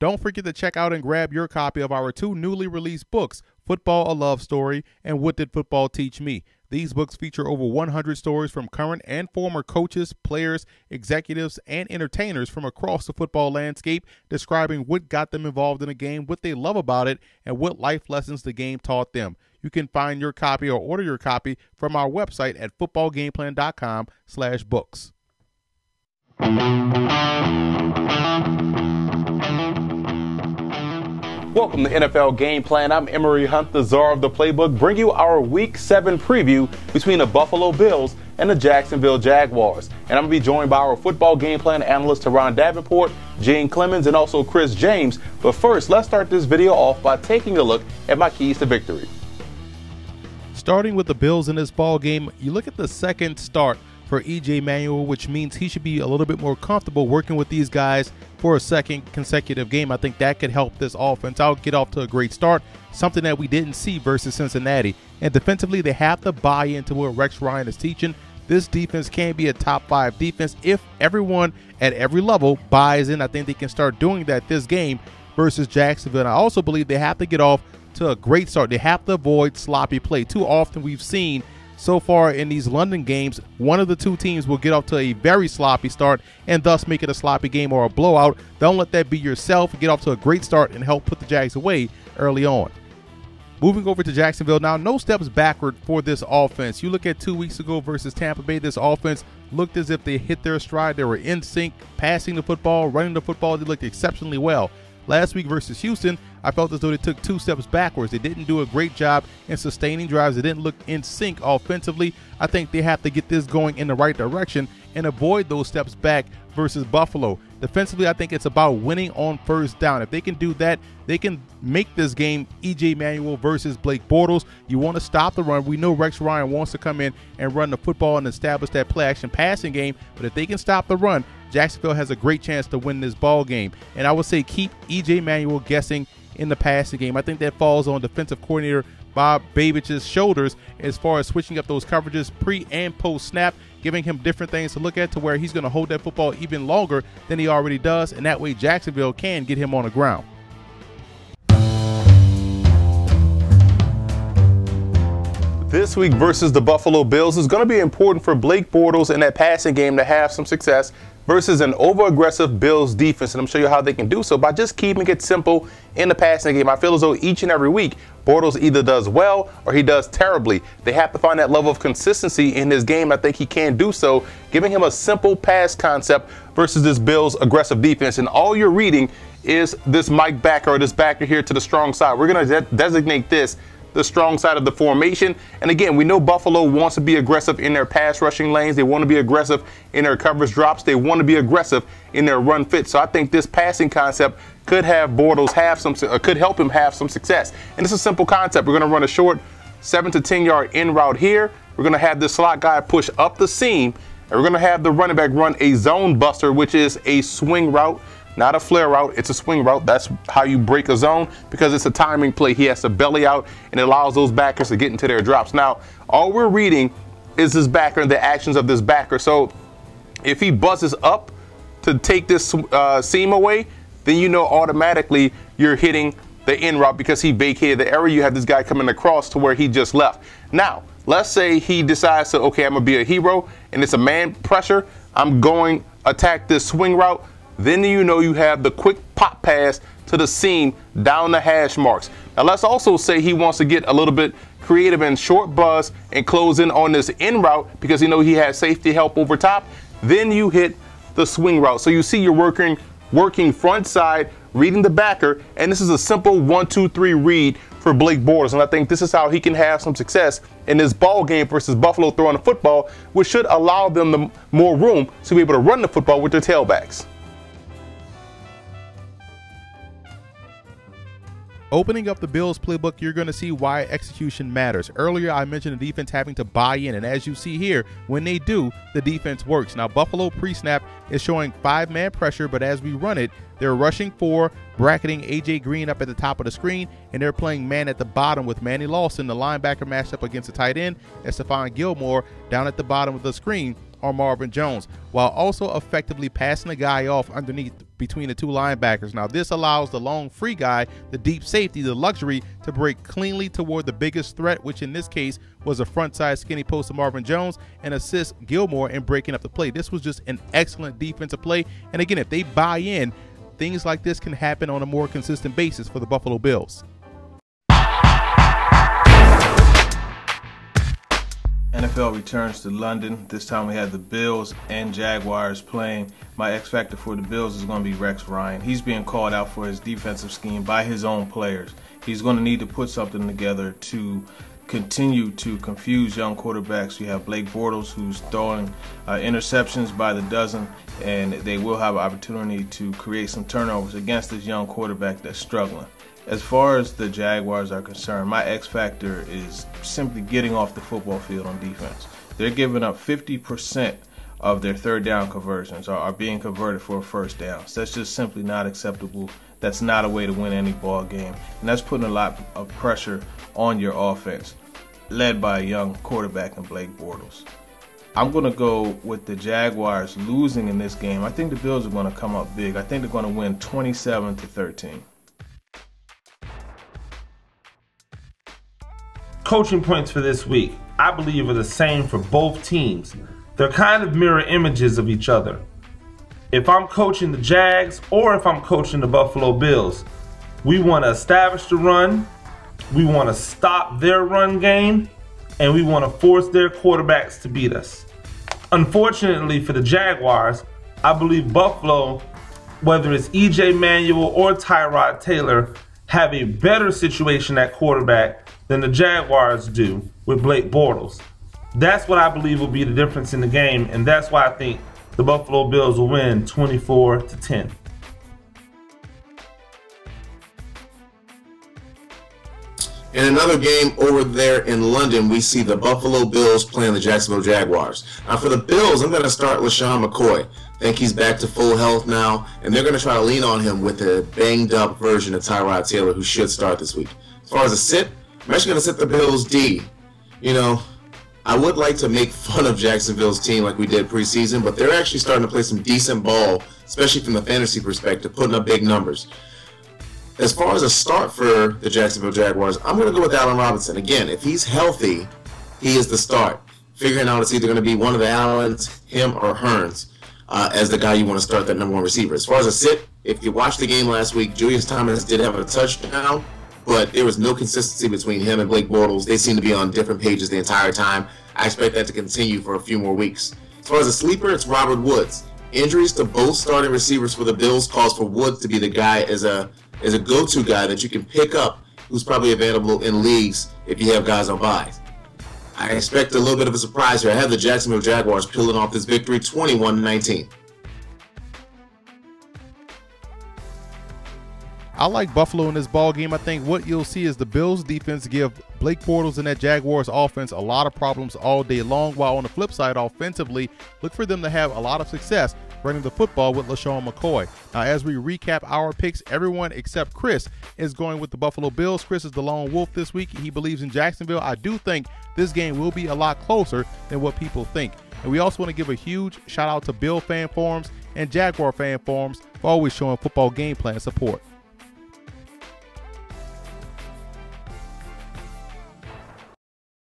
Don't forget to check out and grab your copy of our 2 newly released books, Football, a Love Story, and What Did Football Teach Me? These books feature over 100 stories from current and former coaches, players, executives, and entertainers from across the football landscape, describing what got them involved in the game, what they love about it, and what life lessons the game taught them. You can find your copy or order your copy from our website at footballgameplan.com/books. Welcome to NFL Game Plan. I'm Emory Hunt, the czar of the playbook, bring you our Week 7 preview between the Buffalo Bills and the Jacksonville Jaguars. And I'm going to be joined by our Football Game Plan analyst, Teron Davenport, Gene Clemens, and also Chris James. But first, let's start this video off by taking a look at my keys to victory. Starting with the Bills in this ball game, you look at the second start for E.J. Manuel, which means he should be a little bit more comfortable working with these guys for a second consecutive game. I think that could help this offense out, get off to a great start, something that we didn't see versus Cincinnati. And defensively, they have to buy into what Rex Ryan is teaching. This defense can be a top 5 defense if everyone at every level buys in. I think they can start doing that this game versus Jacksonville. And I also believe they have to get off to a great start. They have to avoid sloppy play. Too often we've seen so far in these London games, one of the two teams will get off to a very sloppy start and thus make it a sloppy game or a blowout. Don't let that be yourself. Get off to a great start and help put the Jags away early on. Moving over to Jacksonville now, no steps backward for this offense. You look at 2 weeks ago versus Tampa Bay, this offense looked as if they hit their stride. They were in sync, passing the football, running the football. They looked exceptionally well. Last week versus Houston, I felt as though they took 2 steps backwards. They didn't do a great job in sustaining drives. They didn't look in sync offensively. I think they have to get this going in the right direction and avoid those steps back versus Buffalo. Defensively, I think it's about winning on first down. If they can do that, they can make this game E.J. Manuel versus Blake Bortles. You want to stop the run. We know Rex Ryan wants to come in and run the football and establish that play-action passing game, but if they can stop the run, Jacksonville has a great chance to win this ball game. And I would say keep E.J. Manuel guessing in the passing game. I think that falls on defensive coordinator Bob Babich's shoulders as far as switching up those coverages pre and post snap, giving him different things to look at to where he's going to hold that football even longer than he already does, and that way Jacksonville can get him on the ground. This week versus the Buffalo Bills is going to be important for Blake Bortles in that passing game to have some success versus an over-aggressive Bills defense. And I'm showing you how they can do so by just keeping it simple in the passing game. I feel as though each and every week, Bortles either does well or he does terribly. They have to find that level of consistency in his game. I think he can do so, giving him a simple pass concept versus this Bills aggressive defense. And all you're reading is this Mike backer or this backer here to the strong side. We're going to designate this the strong side of the formation. And again, we know Buffalo wants to be aggressive in their pass rushing lanes. They want to be aggressive in their coverage drops. They want to be aggressive in their run fit. So I think this passing concept could have Bortles could help him have some success. And it's a simple concept. We're going to run a short 7 to 10 yard in route here. We're going to have the slot guy push up the seam, and we're going to have the running back run a zone buster, which is a swing route. Not a flare route, it's a swing route. That's how you break a zone because it's a timing play. He has to belly out and it allows those backers to get into their drops. Now, all we're reading is this backer and the actions of this backer. So if he buzzes up to take this seam away, then you know automatically you're hitting the in route because he vacated the area. You have this guy coming across to where he just left. Now, let's say he decides to, okay, I'm going to be a hero and it's a man pressure. I'm going attack this swing route. Then you know you have the quick pop pass to the seam down the hash marks. Now let's also say he wants to get a little bit creative and short buzz and close in on this in route because you know he has safety help over top. Then you hit the swing route. So you see you're working front side, reading the backer, and this is a simple 1-2-3 read for Blake Bortles. And I think this is how he can have some success in this ball game versus Buffalo throwing the football, which should allow them more room to be able to run the football with their tailbacks. Opening up the Bills playbook, you're going to see why execution matters. Earlier, I mentioned the defense having to buy in, and as you see here, when they do, the defense works. Now, Buffalo pre-snap is showing 5-man pressure, but as we run it, they're rushing 4, bracketing A.J. Green up at the top of the screen, and they're playing man at the bottom with Manny Lawson, the linebacker matched up against the tight end, and Stephon Gilmore down at the bottom of the screen or Marvin Jones, while also effectively passing the guy off underneath between the two linebackers. Now, this allows the long free guy, the deep safety, the luxury to break cleanly toward the biggest threat, which in this case was a front side skinny post of Marvin Jones, and assist Gilmore in breaking up the play. This was just an excellent defensive play. And again, if they buy in, things like this can happen on a more consistent basis for the Buffalo Bills. NFL returns to London. This time we have the Bills and Jaguars playing. My X factor for the Bills is going to be Rex Ryan. He's being called out for his defensive scheme by his own players. He's going to need to put something together to continue to confuse young quarterbacks. You have Blake Bortles, who's throwing interceptions by the dozen, and they will have an opportunity to create some turnovers against this young quarterback that's struggling. As far as the Jaguars are concerned, my X factor is simply getting off the football field on defense. They're giving up 50% of their third down conversions are being converted for a first down. So that's just simply not acceptable. That's not a way to win any ball game. And that's putting a lot of pressure on your offense, led by a young quarterback in Blake Bortles. I'm going to go with the Jaguars losing in this game. I think the Bills are going to come up big. I think they're going to win 27-13. Coaching points for this week, I believe, are the same for both teams. They're kind of mirror images of each other. If I'm coaching the Jags or if I'm coaching the Buffalo Bills, we want to establish the run, we want to stop their run game, and we want to force their quarterbacks to beat us. Unfortunately for the Jaguars, I believe Buffalo, whether it's EJ Manuel or Tyrod Taylor, have a better situation at quarterback than the Jaguars do with Blake Bortles. That's what I believe will be the difference in the game, and that's why I think the Buffalo Bills will win 24-10. In another game over there in London, we see the Buffalo Bills playing the Jacksonville Jaguars. Now for the Bills, I'm going to start LaShawn McCoy. I think he's back to full health now, and they're going to try to lean on him with a banged-up version of Tyrod Taylor, who should start this week. As far as a sit, I'm actually going to sit the Bills D. You know, I would like to make fun of Jacksonville's team like we did preseason, but they're actually starting to play some decent ball, especially from the fantasy perspective, putting up big numbers. As far as a start for the Jacksonville Jaguars, I'm going to go with Allen Robinson. Again, if he's healthy, he is the start. Figuring out it's either going to be one of the Allens, him, or Hearns as the guy you want to start that number one receiver. As far as a sit, if you watched the game last week, Julius Thomas did have a touchdown, but there was no consistency between him and Blake Bortles. They seem to be on different pages the entire time. I expect that to continue for a few more weeks. As far as a sleeper, it's Robert Woods. Injuries to both starting receivers for the Bills calls for Woods to be the guy as a go-to guy that you can pick up, who's probably available in leagues if you have guys on buys. I expect a little bit of a surprise here. I have the Jacksonville Jaguars pulling off this victory 21-19. I like Buffalo in this ball game. I think what you'll see is the Bills defense give Blake Bortles and that Jaguars offense a lot of problems all day long, while on the flip side, offensively, look for them to have a lot of success running the football with LaShawn McCoy. Now, as we recap our picks, everyone except Chris is going with the Buffalo Bills. Chris is the lone wolf this week. He believes in Jacksonville. I do think this game will be a lot closer than what people think. And we also want to give a huge shout out to Bill fan forums and Jaguar fan forums for always showing football game plan support.